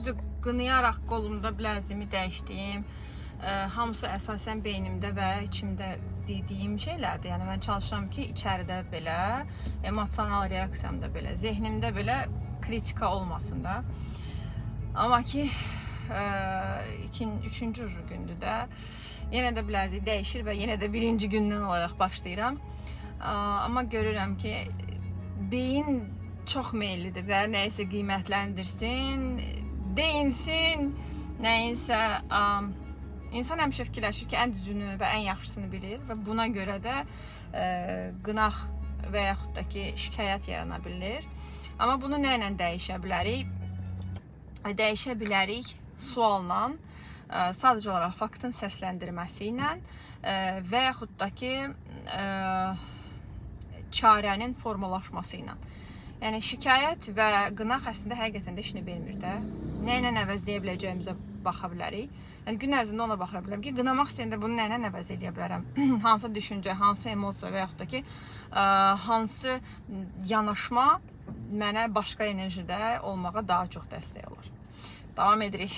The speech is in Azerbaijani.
Düzdür, qınayaraq qolumda bilərzimi dəyişdiyim, hamısı əsasən beynimdə və içimdə dediyim şeylərdir. Yəni mən çalışıram ki, içəridə belə, emosional reaksiyamda belə, zehnimdə belə kritika olmasın da. Amma ki, üçüncü gündür də yenə də bilərdik dəyişir və yenə də birinci gündən olaraq başlayıram. Amma görürəm ki, beyin çox meyillidir də, nəyisə qiymətləndirsin, deyinsin, nəyinsə. İnsan həmişə fikirləşir ki, ən düzünü və ən yaxşısını bilir və buna görə də qınaq və yaxud da ki, şikayət yarana bilir. Amma bunu nə ilə dəyişə bilərik? Dəyişə bilərik sualla, sadəcə olaraq faktın səsləndirməsi ilə və yaxud da ki, çarənin formalaşması ilə. Yəni şikayət və qınaq əslində həqiqətən də işini vermir də. Nə ilə əvəzləyə biləcəyimizə baxa bilərik. Yəni gün ərzində ona baxa bilərəm ki, qınamaq istəyəndə bunu nə ilə əvəz edə bilərəm? Hansı düşüncə, hansı emosiya və yaxud da ki, hansı yanaşma mənə başqa enerjidə olmağa daha çox dəstək olur. Davam edirik.